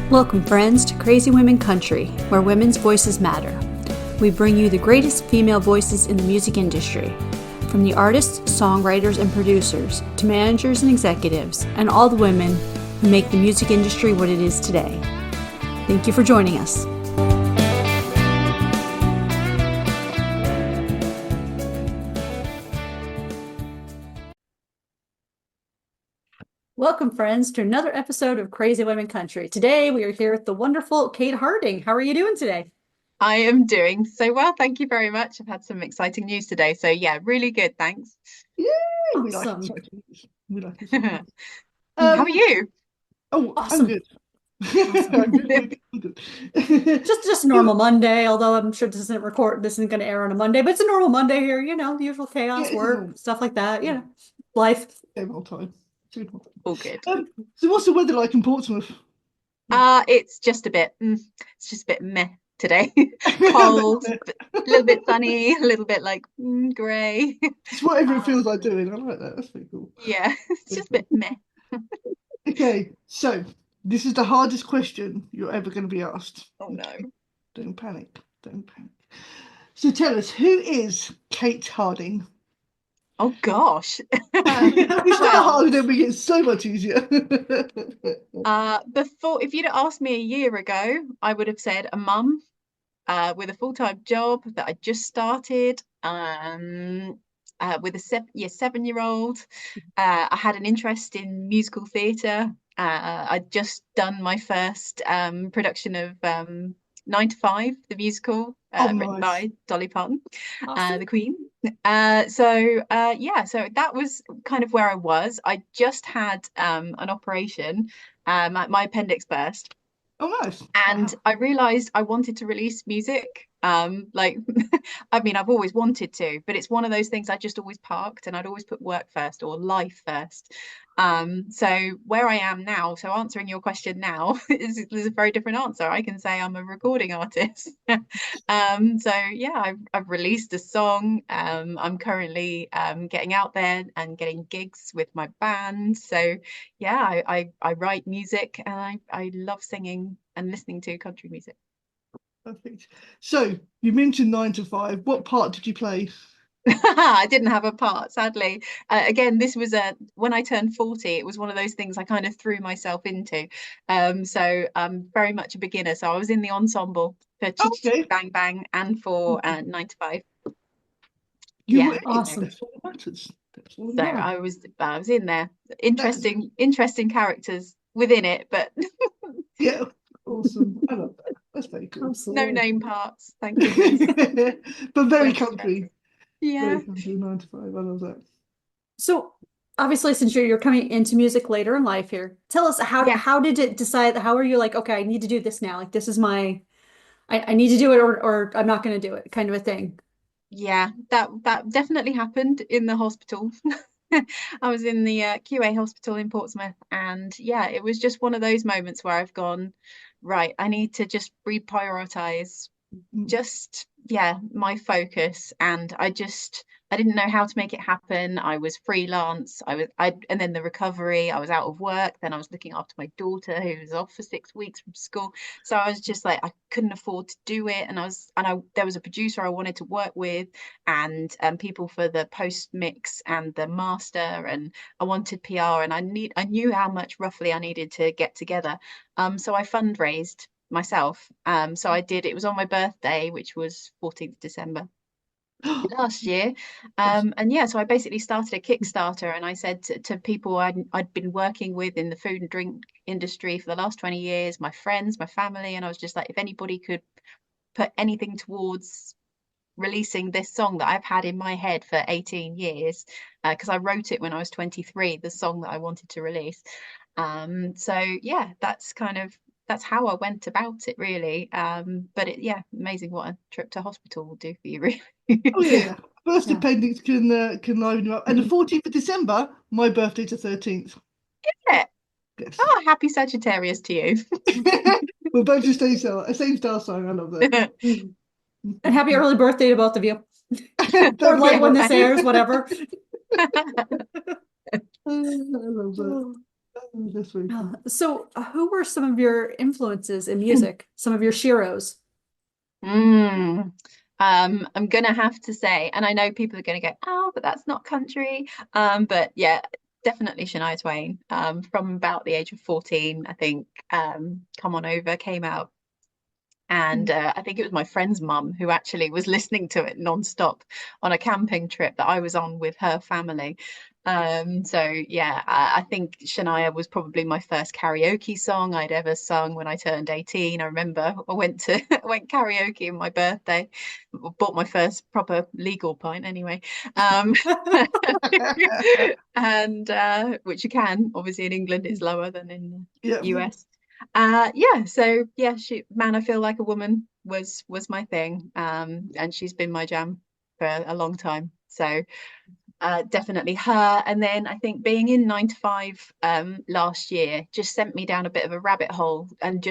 Welcome, friends, to Crazy Women Country, where women's voices matter. We bring you the greatest female voices in the music industry, from the artists, songwriters, and producers, to managers and executives, and all the women who make the music industry what it is today. Thank you for joining us. Welcome, friends, to another episode of Crazy Women Country. Today, we are here with the wonderful Kate Harding. How are you doing today? I am doing so well. Thank you very much. I've had some exciting news today. So yeah, really good. Thanks. Yay! We like Awesome. exciting news. We like it. How are you? Oh, I'm Awesome. good. Awesome. I'm good. We're good. Just a normal Monday, although I'm sure this isn't going to air on a Monday, but it's a normal Monday here, the usual chaos, Yeah, it's a work, normal. stuff like that, life. Same old time. Same old time. All good. So what's the weather like in Portsmouth? It's just a bit, it's just a bit meh today. Cold, a little bit sunny, a little bit like grey. It's whatever it feels like doing. I like that. That's pretty cool. Yeah, it's just a bit meh. Okay, so this is the hardest question you're ever going to be asked. Oh no. Don't panic. Don't panic. So tell us, who is Kate Harding? Oh gosh. We start hard and then we get so much easier. Before, if you'd asked me a year ago, I would have said a mum with a full-time job that I just started, with a 7-year-old. I had an interest in musical theatre. I'd just done my first production of 9 to 5, the musical, written Nice. by Dolly Parton, Awesome. the Queen. So that was kind of where I was. I just had an operation. My appendix burst, Oh, nice. and I realized I wanted to release music. Like, I mean, I've always wanted to, but it's one of those things I just always parked, and I'd always put work first or life first. So where I am now, so answering your question now is a very different answer. I can say I'm a recording artist. So yeah, I've released a song. I'm currently getting out there and getting gigs with my band. So yeah, I write music, and I love singing and listening to country music. Perfect. So you mentioned 9 to 5. What part did you play? I didn't have a part, sadly. Again, this was when I turned 40, it was one of those things I kind of threw myself into. So I'm very much a beginner. So I was in the ensemble for Chitty Chitty Okay. Bang Bang and for 9 to 5. You Yeah, were in it. Awesome. That's all that matters. That's all so that matters. I was in there. Interesting characters within it, but Yeah. Awesome. I love that. That's very cool. no Absolutely. name parts, thank goodness. But very Less stress. country. Yeah. Very country, 9 to 5. I love that. So obviously, since you're coming into music later in life here, tell us Yeah. how did it decide? How are you like, okay, I need to do this now. Like this is I need to do it or I'm not going to do it kind of a thing. Yeah, that definitely happened in the hospital. I was in the QA hospital in Portsmouth, and yeah, it was just one of those moments where I've gone, right, I need to just reprioritize just my focus. And I didn't know how to make it happen. I was freelance. And then the recovery, I was out of work, then I was looking after my daughter who was off for 6 weeks from school. So I was just like, I couldn't afford to do it. And there was a producer I wanted to work with, and people for the post mix and the master, and I wanted PR, and I knew how much roughly I needed to get together. So I fundraised myself. So it was on my birthday, which was 14th December last year. And yeah, so I basically started a Kickstarter, and I said to people I'd been working with in the food and drink industry for the last 20 years, my friends, my family, and I was just like, if anybody could put anything towards releasing this song that I've had in my head for 18 years, because I wrote it when I was 23, the song that I wanted to release. So yeah, that's how I went about it, really. But amazing what a trip to hospital will do for you, really. Oh yeah. First Yeah. appendix can liven you up. And the 14th of December, my birthday's the 13th. Yeah. Yes. Oh, happy Sagittarius to you. We're both the same star sign. I love that. And happy early birthday to both of you. Thank Or you. late when this airs, whatever. I love that. That's very cool. So, who were some of your influences in music? Some of your sheroes? Mm. I'm gonna have to say, and I know people are gonna go, oh, but that's not country. But yeah, definitely Shania Twain. From about the age of 14, I think, Come On Over came out. And I think it was my friend's mum who actually was listening to it non-stop on a camping trip that I was on with her family. So yeah, I think Shania was probably my first karaoke song I'd ever sung when I turned 18. I remember I went to I went karaoke on my birthday, bought my first proper legal pint anyway. Um, and which you can, obviously in England it's lower than in the Yeah. US. Yeah, so yeah, Man I Feel Like a Woman was my thing. And she's been my jam for a long time. So definitely her. And then I think being in 9 to 5 last year just sent me down a bit of a rabbit hole, and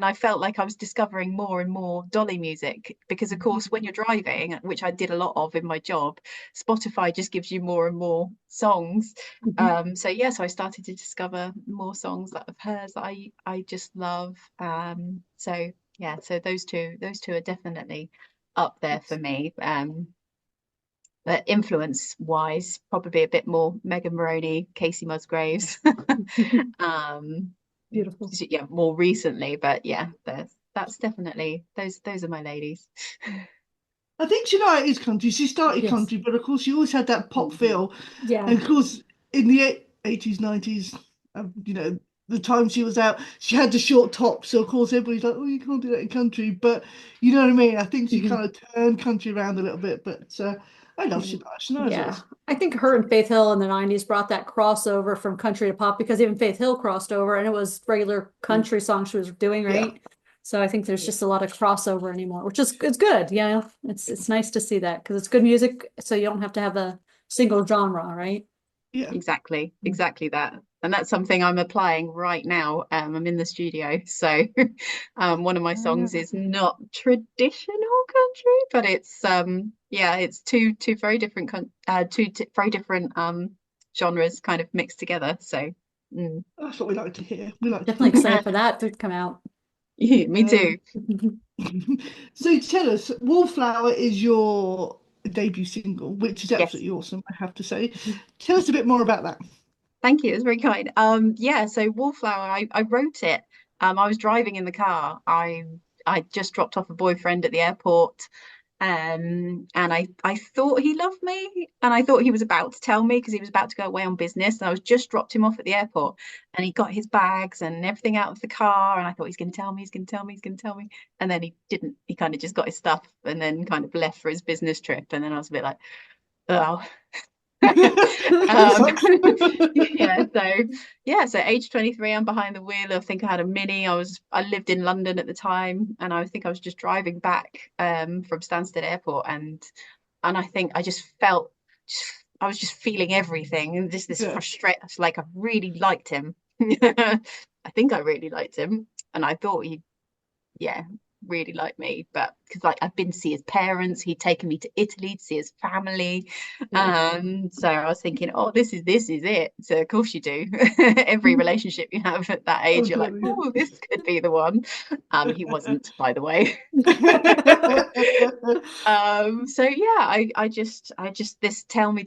I felt like I was discovering more and more dolly music, because of course when you're driving, which I did a lot of in my job, Spotify just gives you more and more songs. So yeah, so I started to discover more songs of hers that I just love. So yeah, so those two are definitely up there for me. But influence wise, probably a bit more Megan Maroney, Casey Musgraves. um Beautiful. yeah, more recently, but yeah, that's definitely those are my ladies. I think Shania is country. She started Yes. country, but of course she always had that pop feel. Yeah. And of course, in the 80s, 90s, you know, the time she was out, she had the short top. So of course everybody's like, oh, you can't do that in country. But you know what I mean? I think she kind of turned country around a little bit. But I love Shania. Shania's Yeah, awesome. I think her and Faith Hill in the 90s brought that crossover from country to pop, because even Faith Hill crossed over and it was regular country songs she was doing, Yeah. right? So I think there's just a lot of crossover anymore, which is it's good. Yeah, it's nice to see that, because it's good music, so you don't have to have a single genre, right? Yeah. Exactly that. And that's something I'm applying right now. I'm in the studio, so one of my songs is not traditional country, but it's yeah, it's two very different very different genres kind of mixed together. So That's what we like to hear. We like to Definitely hear excited for that to come out. yeah, me that. too. So tell us, Wallflower is your debut single, which is Yes. absolutely awesome, I have to say. Tell us a bit more about that. Thank you. It was very kind. Yeah, so Wallflower, I wrote it. I was driving in the car. I just dropped off a boyfriend at the airport. And I thought he loved me, and I thought he was about to tell me because he was about to go away on business. And I was just dropped him off at the airport, and he got his bags and everything out of the car. And I thought he's going to tell me, he's going to tell me, he's going to tell me. And then he didn't. He kind of just got his stuff and then kind of left for his business trip. And then I was a bit like, oh. um, Sucks. so age 23, I'm behind the wheel. I think I had a Mini. I lived in London at the time, and I think I was just driving back from Stansted Airport, and I think I just felt I was just feeling everything, and just this Yeah. frustration, like I really liked him. I think I really liked him, and I thought he yeah, really like me, but because like I've been to see his parents, he'd taken me to Italy to see his family. So I was thinking, oh, this is it. So of course you do. Every relationship you have at that age, you're like, Totally. oh, this could be the one. He wasn't, by the way. So yeah, I just this tell me,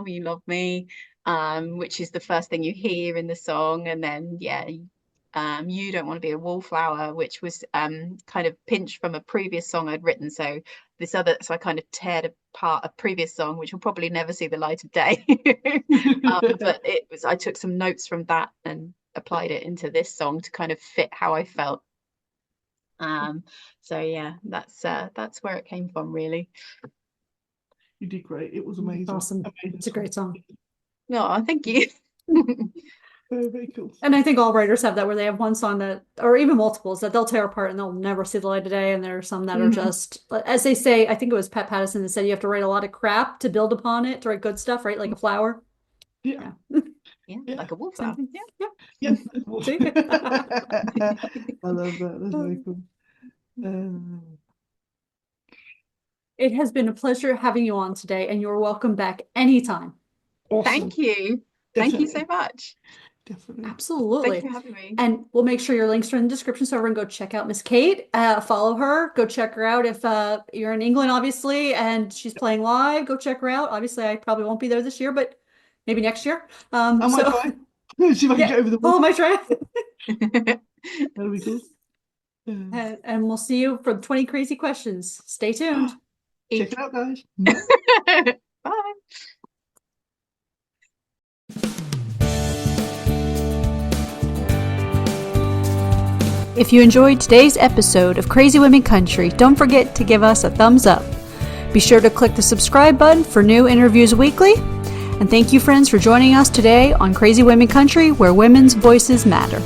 you love me, which is the first thing you hear in the song, and then yeah, you don't want to be a wallflower, which was kind of pinched from a previous song I'd written. So I kind of teared apart a previous song, which will probably never see the light of day. But I took some notes from that and applied it into this song to kind of fit how I felt. So yeah, that's where it came from, really. You did great. It was amazing. Awesome. Amazing It's a great song. No, thank you. Very, very cool. And I think all writers have that, where they have one song that, or even multiples, that they'll tear apart and they'll never see the light of day. And there are some that are just, as they say, I think it was Pat Pattison that said you have to write a lot of crap to build upon it, to write good stuff, right? Like a flower. Yeah. Yeah, like a wallflower. Yeah. Yeah. See? I love that. That's very cool. It has been a pleasure having you on today, and you're welcome back anytime. Awesome. Thank you. Thank you so Definitely. much. Definitely. Absolutely. Thank you for having me. And we'll make sure your links are in the description so everyone go check out Miss Kate. Follow her. Go check her out if you're in England, obviously, and she's playing live. Go check her out. Obviously, I probably won't be there this year, but maybe next year. I might try. See if I can get over the Oh, wall. my try. That'll be cool. And we'll see you for 20 crazy questions. Stay tuned. Check it out, guys. Bye. If you enjoyed today's episode of Crazy Women Country, don't forget to give us a thumbs up. Be sure to click the subscribe button for new interviews weekly. And thank you, friends, for joining us today on Crazy Women Country, where women's voices matter.